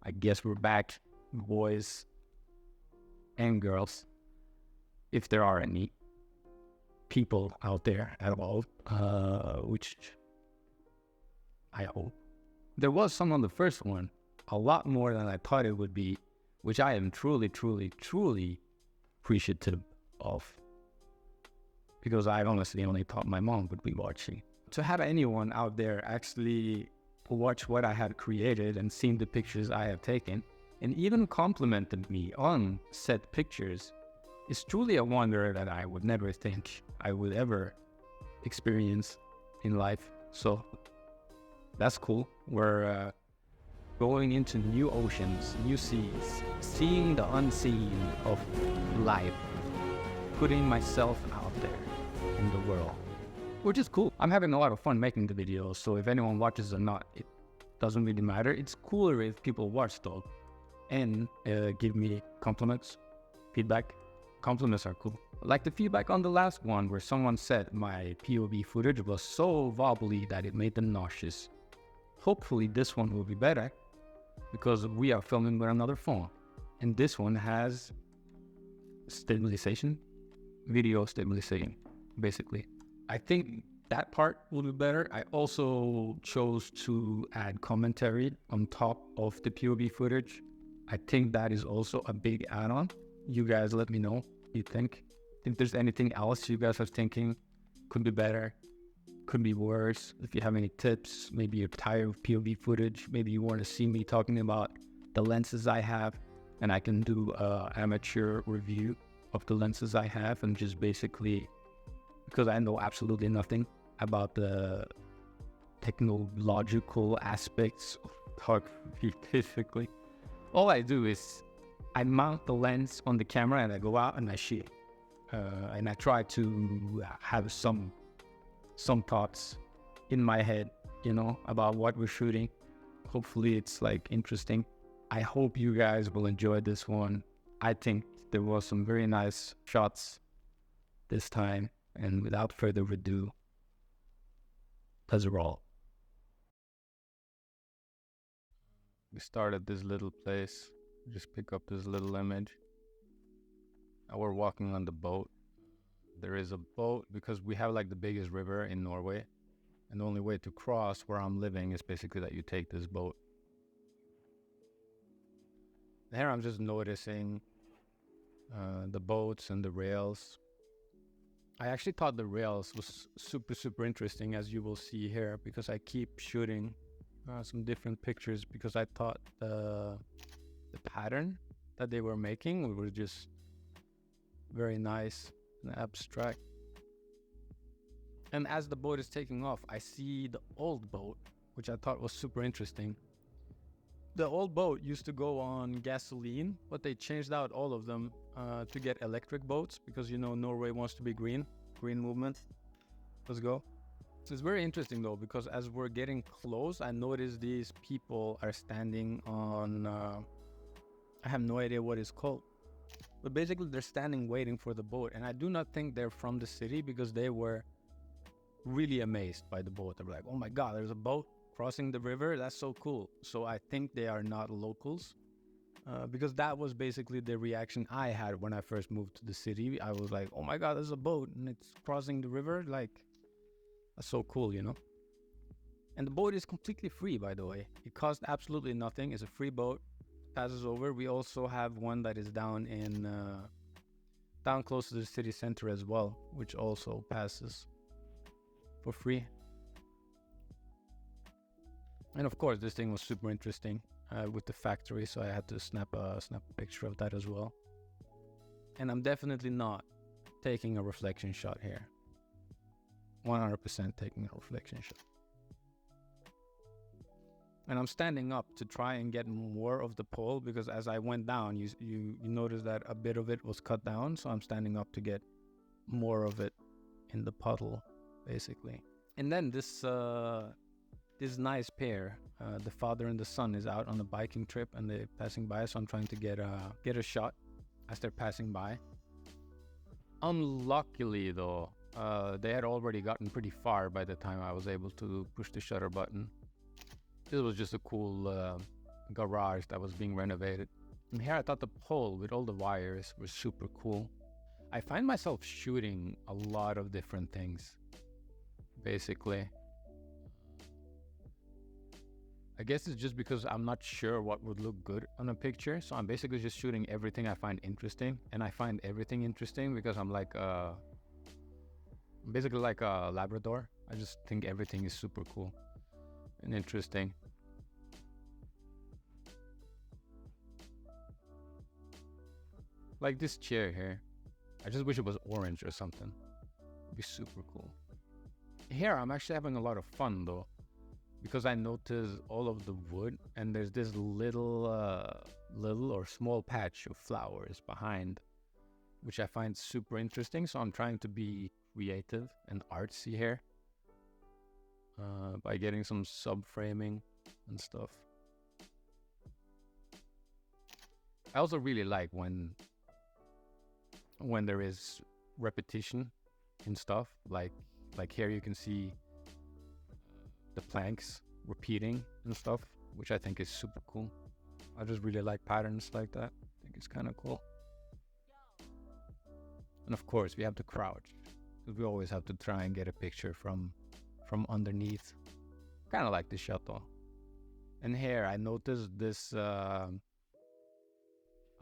I guess we're back, boys and girls, if there are any people out there at all, which I hope. There was some on the first one, a lot more than I thought it would be, which I am truly, truly, truly appreciative of, because I honestly only thought my mom would be watching. To have anyone out there actually watch what I had created and seen the pictures I have taken, and even complimented me on said pictures, is truly a wonder that I would never think I would ever experience in life. So that's cool. We're going into new oceans, new seas, seeing the unseen of life, putting myself out there in the world, which is cool. I'm having a lot of fun making the videos, so if anyone watches or not, it doesn't really matter. It's cooler if people watch though, and give me compliments, feedback. Compliments are cool. Like the feedback on the last one where someone said my POV footage was so wobbly that it made them nauseous. Hopefully this one will be better, because we are filming with another phone, and this one has stabilization, video stabilization, basically. I think that part will be better. I also chose to add commentary on top of the POV footage. I think that is also a big add-on. You guys let me know what you think. If there's anything else you guys are thinking could be better, could be worse. If you have any tips, maybe you're tired of POV footage, maybe you want to see me talking about the lenses I have, and I can do an amateur review of the lenses I have, and just basically, because I know absolutely nothing about the technological aspects of photography, basically. All I do is I mount the lens on the camera and I go out and I shoot. And I try to have some thoughts in my head, about what we're shooting. Hopefully it's interesting. I hope you guys will enjoy this one. I think there was some very nice shots this time. And without further ado, let's roll. We start at this little place. Just pick up this little image. Now we're walking on the boat. There is a boat because we have the biggest river in Norway. And the only way to cross where I'm living is basically that you take this boat. Here I'm just noticing the boats and the rails. I actually thought the rails was super, super interesting, as you will see here, because I keep shooting some different pictures because I thought the pattern that they were making was just very nice and abstract. And as the boat is taking off, I see the old boat, which I thought was super interesting. The old boat used to go on gasoline, but they changed out all of them to get electric boats because, Norway wants to be green movement. Let's go. So it's very interesting though, because as we're getting close, I noticed these people are standing on, I have no idea what it's called, but basically they're standing waiting for the boat. And I do not think they're from the city because they were really amazed by the boat. They were like, oh my God, there's a boat crossing the river. That's so cool. So I think they are not locals. Because that was basically the reaction I had when I first moved to the city. I was like, oh my God, there's a boat and it's crossing the river. That's so cool, And the boat is completely free, by the way. It costs absolutely nothing. It's a free boat. Passes over. We also have one that is down close to the city center as well, which also passes for free. And of course, this thing was super interesting. With the factory, so I had to snap a picture of that as well. And I'm definitely not taking a reflection shot here. 100% taking a reflection shot. And I'm standing up to try and get more of the pole, because as I went down, you notice that a bit of it was cut down, so I'm standing up to get more of it in the puddle, basically. And then this nice pair, the father and the son, is out on a biking trip and they're passing by, so I'm trying to get a shot as they're passing by. Unluckily though, they had already gotten pretty far by the time I was able to push the shutter button. This was just a cool garage that was being renovated. And here I thought the pole with all the wires was super cool. I find myself shooting a lot of different things, basically. I guess it's just because I'm not sure what would look good on a picture. So I'm basically just shooting everything I find interesting. And I find everything interesting because I'm basically like a Labrador. I just think everything is super cool and interesting. Like this chair here. I just wish it was orange or something. It'd be super cool. Here I'm actually having a lot of fun though, because I noticed all of the wood and there's this little or small patch of flowers behind, which I find super interesting. So I'm trying to be creative and artsy here by getting some subframing and stuff. I also really like when there is repetition in stuff, like here you can see the planks repeating and stuff, which I think is super cool. I just really like patterns like that. I think it's kind of cool. And of course we have to crouch, because we always have to try and get a picture from underneath. Kind of like this shot though. And here I noticed this I'm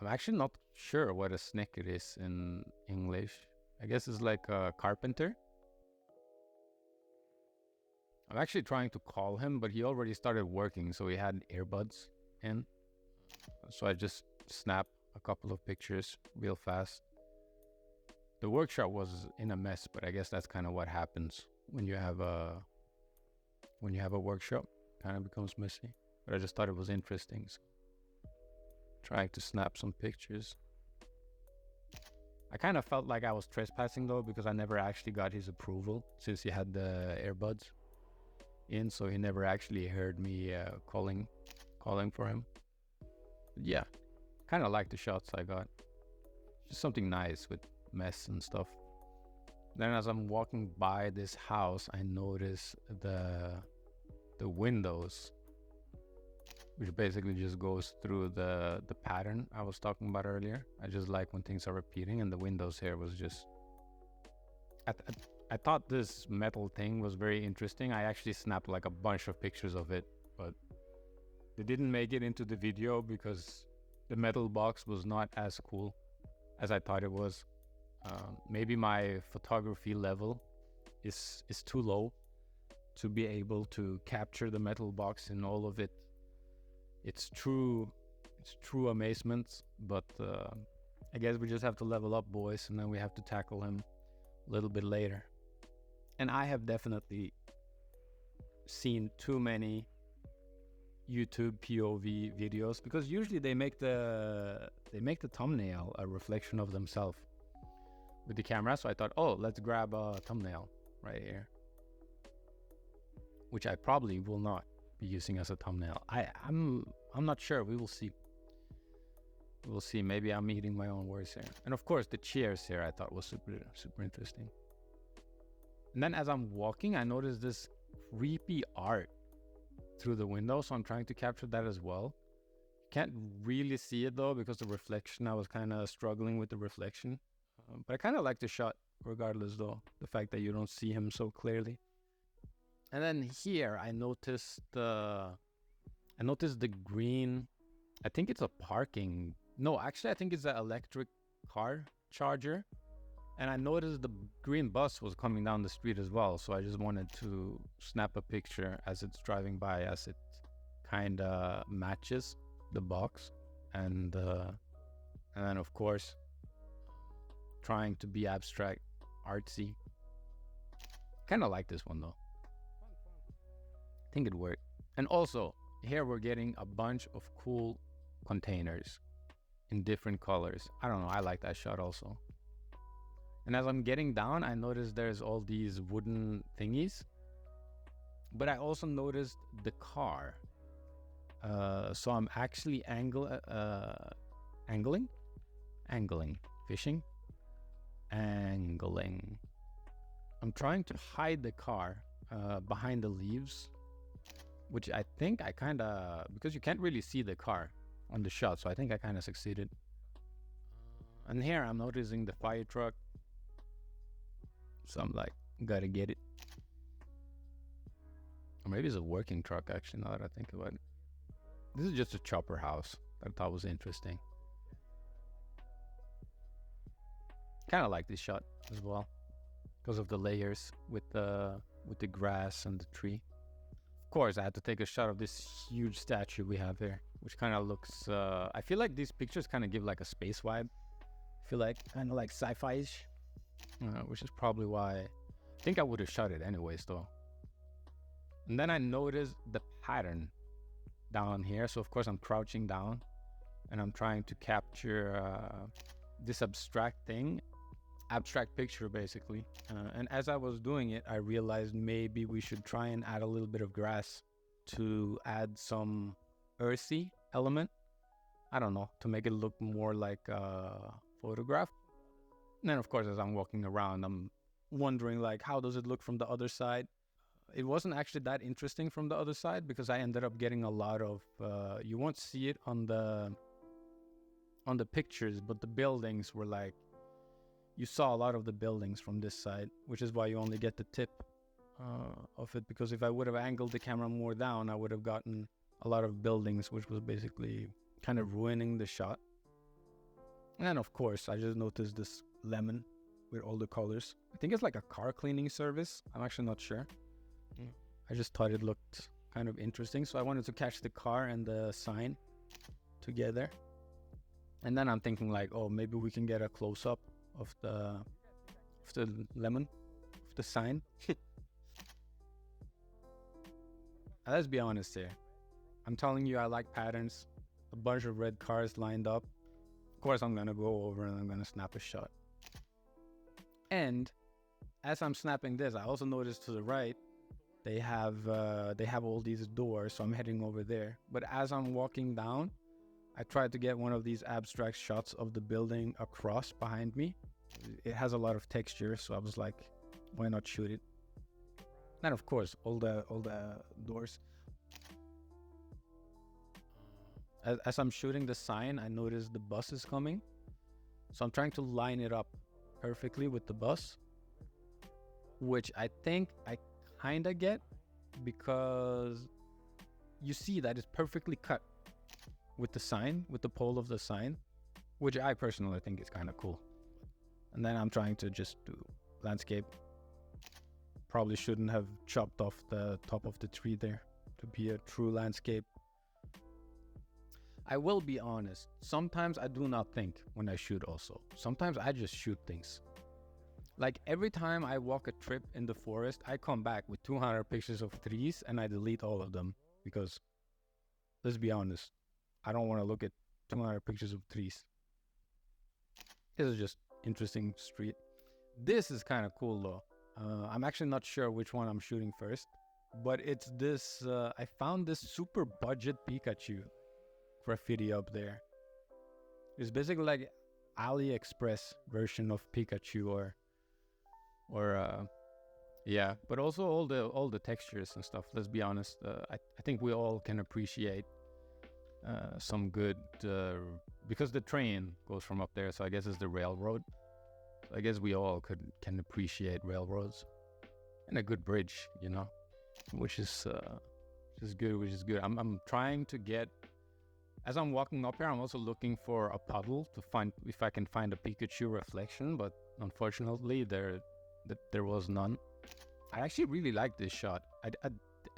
actually not sure what a snicket is in English. I guess it's like a carpenter. I'm actually trying to call him, but he already started working, so he had earbuds in. So I just snapped a couple of pictures real fast. The workshop was in a mess, but I guess that's kind of what happens when you have a workshop. Kind of becomes messy. But I just thought it was interesting. So trying to snap some pictures. I kind of felt like I was trespassing though, because I never actually got his approval since he had the earbuds in, so he never actually heard me calling for him. But yeah, kind of like the shots I got. Just something nice with mess and stuff. Then as I'm walking by this house, I notice the windows, which basically just goes through the pattern I was talking about earlier. I just like when things are repeating, and the windows here was just... I thought this metal thing was very interesting. I actually snapped like a bunch of pictures of it, but they didn't make it into the video because the metal box was not as cool as I thought it was. Maybe my photography level is too low to be able to capture the metal box in all of its true amazement. But I guess we just have to level up, boys, and then we have to tackle him a little bit later. And I have definitely seen too many YouTube POV videos, because usually they make the thumbnail a reflection of themselves with the camera. So I thought, oh, let's grab a thumbnail right here, which I probably will not be using as a thumbnail. I'm not sure. We will see. We'll see. Maybe I'm eating my own words here. And of course, the chairs here I thought was super interesting. And then as I'm walking, I noticed this creepy art through the window, so I'm trying to capture that as well. Can't really see it though, because the reflection, I was kind of struggling with the reflection. But I kind of like the shot regardless though, the fact that you don't see him so clearly. And then here I noticed the green, I think it's a parking, no, actually I think it's an electric car charger. And I noticed the green bus was coming down the street as well. So I just wanted to snap a picture as it's driving by, as it kind of matches the box. And then of course, trying to be abstract, artsy. Kind of like this one though. I think it worked. And also, here we're getting a bunch of cool containers in different colors. I don't know, I like that shot also. And as I'm getting down, I noticed there's all these wooden thingies. But I also noticed the car. So I'm actually fishing. Angling. I'm trying to hide the car behind the leaves. which I think I kind of, because you can't really see the car on the shot, so I think I kind of succeeded. And here I'm noticing the fire truck, so I'm like, gotta get it. Or maybe it's a working truck, actually, now that I think about it. This is just a chopper house that I thought was interesting. Kind of like this shot as well, because of the layers with the grass and the tree. Of course, I had to take a shot of this huge statue we have here, which kind of looks, I feel like these pictures kind of give like a space vibe. I feel like kind of like sci-fi-ish, which is probably why I think I would have shot it anyways though. And then I noticed the pattern down here. So of course I'm crouching down and I'm trying to capture this abstract picture basically. And as I was doing it, I realized maybe we should try and add a little bit of grass to add some earthy element. I don't know, to make it look more like a photograph. And then of course, as I'm walking around, I'm wondering like, how does it look from the other side? It wasn't actually that interesting from the other side because I ended up getting a lot of, you won't see it on the pictures, but the buildings were like, you saw a lot of the buildings from this side, which is why you only get the tip of it. Because if I would have angled the camera more down, I would have gotten a lot of buildings, which was basically kind of ruining the shot. And then of course, I just noticed this lemon with all the colors. I think it's like a car cleaning service. I'm actually not sure. I just thought it looked kind of interesting. So I wanted to catch the car and the sign together. And then I'm thinking like, oh, maybe we can get a close-up of the lemon, of the sign. Let's be honest here. I'm telling you, I like patterns. A bunch of red cars lined up. Of course, I'm gonna go over and I'm gonna snap a shot. And as I'm snapping this, I also noticed to the right, they have all these doors. So I'm heading over there. But as I'm walking down, I tried to get one of these abstract shots of the building across behind me. It has a lot of texture, so I was like, why not shoot it? And of course, all the doors. As I'm shooting the sign, I noticed the bus is coming. So I'm trying to line it up perfectly with the bus, which I think I kind of get because you see that it's perfectly cut with the sign, with the pole of the sign, which I personally think is kind of cool. And then I'm trying to just do landscape. Probably shouldn't have chopped off the top of the tree there to be a true landscape. I will be honest, sometimes I do not think when I shoot also. Sometimes I just shoot things. Like every time I walk a trip in the forest, I come back with 200 pictures of trees and I delete all of them because, let's be honest, I don't want to look at 200 pictures of trees. This is just interesting street. This is kind of cool though. I'm actually not sure which one I'm shooting first, but it's this, I found this super budget Pikachu graffiti up there. It's basically like AliExpress version of Pikachu or yeah, but also all the textures and stuff. Let's be honest. I think we all can appreciate some good, because the train goes from up there, so I guess it's the railroad. So I guess we all can appreciate railroads and a good bridge, you know, which is good. I'm trying to get, as I'm walking up here, I'm also looking for a puddle to find if I can find a Pikachu reflection, but unfortunately there was none. I actually really like this shot.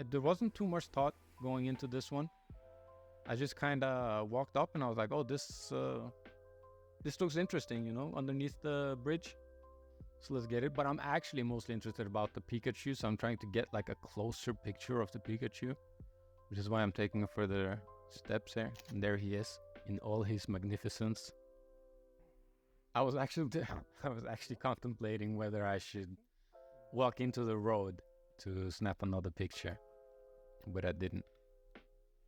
There wasn't too much thought going into this one. I just kind of walked up and I was like, oh, this looks interesting, you know, underneath the bridge. So let's get it. But I'm actually mostly interested about the Pikachu, so I'm trying to get like a closer picture of the Pikachu, which is why I'm taking a further steps here. And there he is in all his magnificence. I was actually contemplating whether I should walk into the road to snap another picture, but I didn't.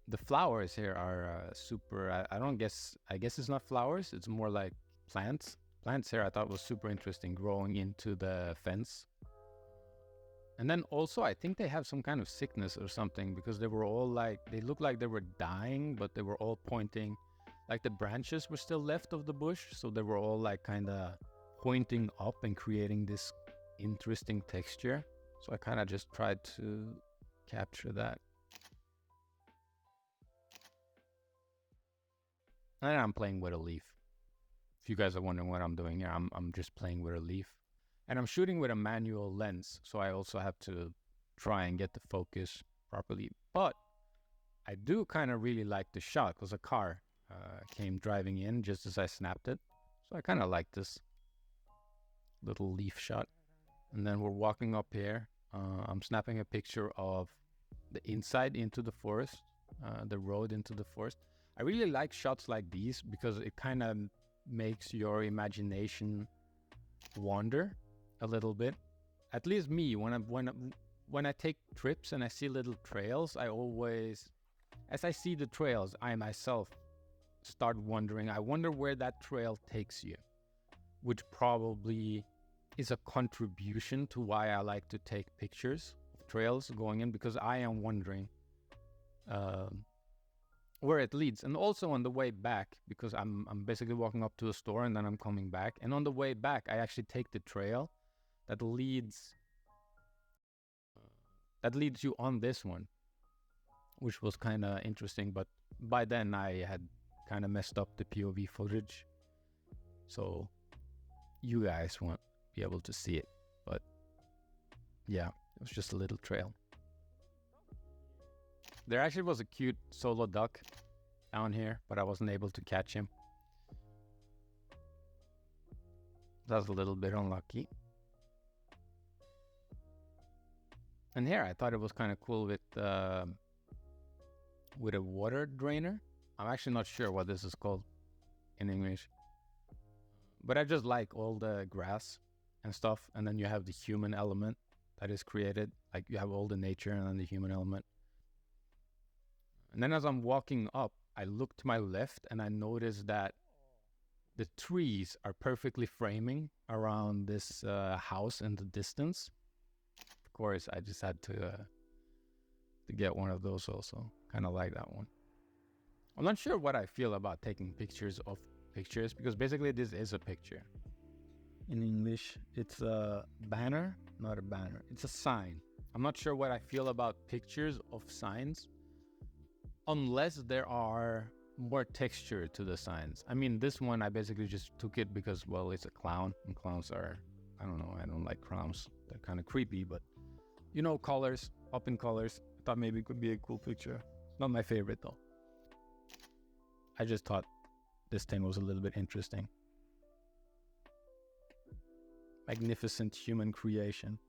The flowers here are super, I guess it's not flowers, it's more like plants. Plants here I thought was super interesting, growing into the fence. And then also, I think they have some kind of sickness or something, because they were all like, they looked like they were dying, but they were all pointing, like the branches were still left of the bush. So they were all like kind of pointing up and creating this interesting texture. So I kind of just tried to capture that. And I'm playing with a leaf. If you guys are wondering what I'm doing here, I'm just playing with a leaf. And I'm shooting with a manual lens, so I also have to try and get the focus properly. But I do kind of really like the shot, because a car came driving in just as I snapped it. So I kind of like this little leaf shot. And then we're walking up here. I'm snapping a picture of the inside into the forest, the road into the forest. I really like shots like these because it kind of makes your imagination wander a little bit. At least me, when I take trips and I see little trails, I always, as I see the trails, I myself start wondering, I wonder where that trail takes you, which probably is a contribution to why I like to take pictures of trails going in, because I am wondering where it leads. And also on the way back, because I'm basically walking up to a store and then I'm coming back, and on the way back I actually take the trail that leads you on this one, which was kind of interesting. But by then I had kind of messed up the POV footage, so you guys won't be able to see it. But yeah, it was just a little trail. There actually was a cute solo duck down here, but I wasn't able to catch him. That's a little bit unlucky. And here I thought it was kind of cool with a water drainer. I'm actually not sure what this is called in English, but I just like all the grass and stuff. And then you have the human element that is created. Like you have all the nature and then the human element. And then as I'm walking up, I look to my left and I notice that the trees are perfectly framing around this house in the distance. Of course, I just had to get one of those also. Kind of like that one. I'm not sure what I feel about taking pictures of pictures, because basically this is a picture. In English, it's a banner, not a banner. It's a sign. I'm not sure what I feel about pictures of signs, unless there are more texture to the signs. I mean, this one, I basically just took it because, well, it's a clown, and clowns are, I don't know, I don't like clowns. They're kind of creepy, but, you know, colors, up in colors. I thought maybe it could be a cool picture. Not my favorite, though. I just thought this thing was a little bit interesting. Magnificent human creation.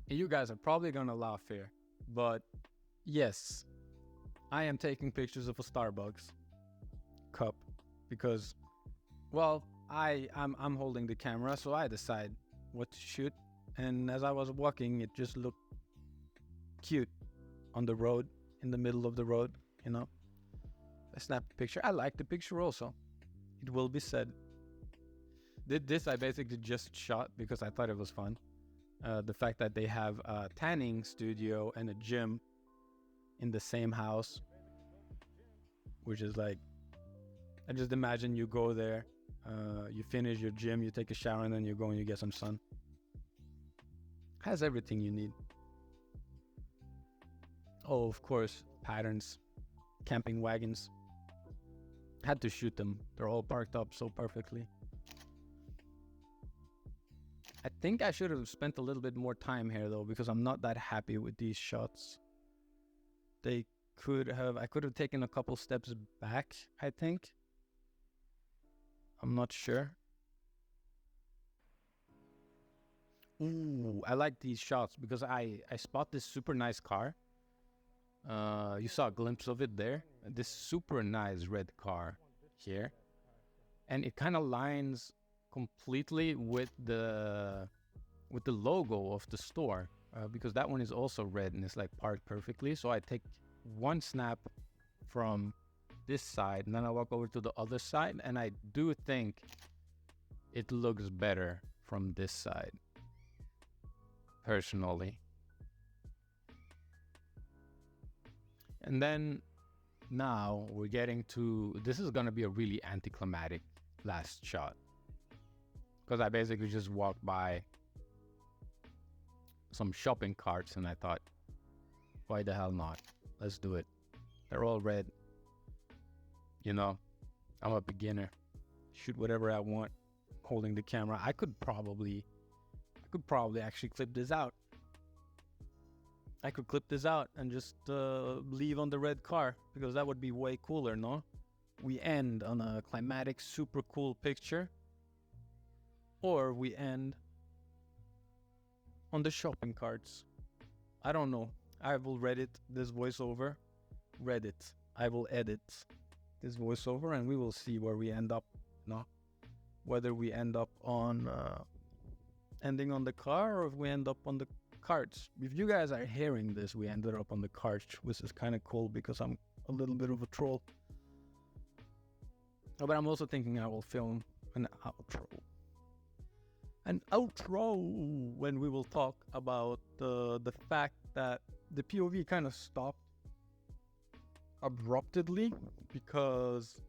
And you guys are probably gonna laugh here, but yes, I am taking pictures of a Starbucks cup because, well, I'm holding the camera, so I decide what to shoot. And as I was walking, it just looked cute on the road, in the middle of the road, you know. I snapped a picture. I like the picture also, it will be said. This I basically just shot because I thought it was fun. The fact that they have a tanning studio and a gym in the same house, which is like, I just imagine you go there, you finish your gym, you take a shower, and then you go and you get some sun. Has everything you need. Oh, of course, patterns, camping wagons. Had to shoot them. They're all parked up so perfectly. I think I should have spent a little bit more time here though, because I'm not that happy with these shots. I could have taken a couple steps back, I think. I'm not sure. Ooh, I like these shots because I spot this super nice car. You saw a glimpse of it there. This super nice red car here. And it kind of lines completely with the logo of the store, because that one is also red and it's like parked perfectly. So I take one snap from this side and then I walk over to the other side, and I do think it looks better from this side, personally. And then now we're getting to, this is going to be a really anticlimactic last shot, because I basically just walked by some shopping carts and I thought, why the hell not? Let's do it. They're all red. You know, I'm a beginner. Shoot whatever I want holding the camera. I could probably actually clip this out. I could clip this out and just leave on the red car, because that would be way cooler, no? We end on a climatic, super cool picture, or we end on the shopping carts. I don't know. I will edit this voiceover. I will edit this voiceover and we will see where we end up, no? Whether we end up on ending on the car, or if we end up on the carts. If you guys are hearing this, we ended up on the carts, which is kind of cool because I'm a little bit of a troll. Oh, but I'm also thinking I will film an outro when we will talk about the fact that the POV kind of stopped abruptly because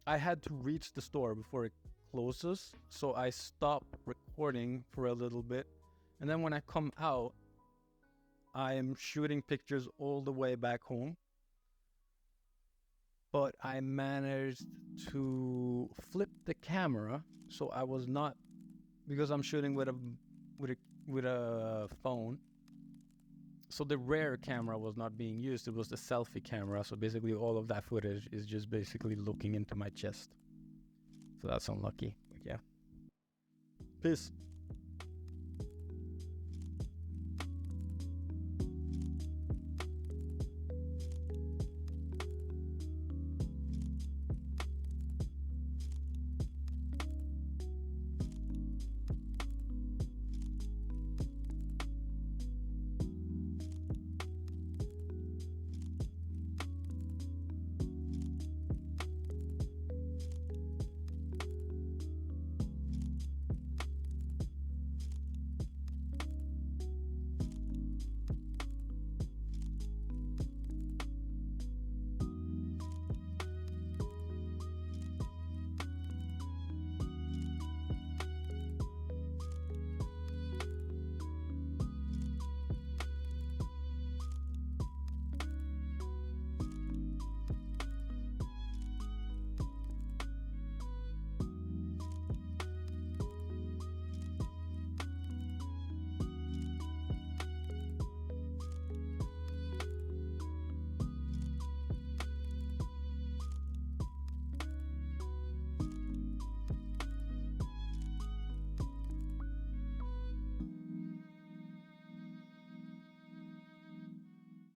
I had to reach the store before it closes, so I stopped recording for a little bit, and then when I come out, I am shooting pictures all the way back home, but I managed to flip the camera, so I was not, because I'm shooting with a phone, so the rear camera was not being used. It was the selfie camera, so basically all of that footage is just basically looking into my chest. So that's unlucky. But yeah. Peace.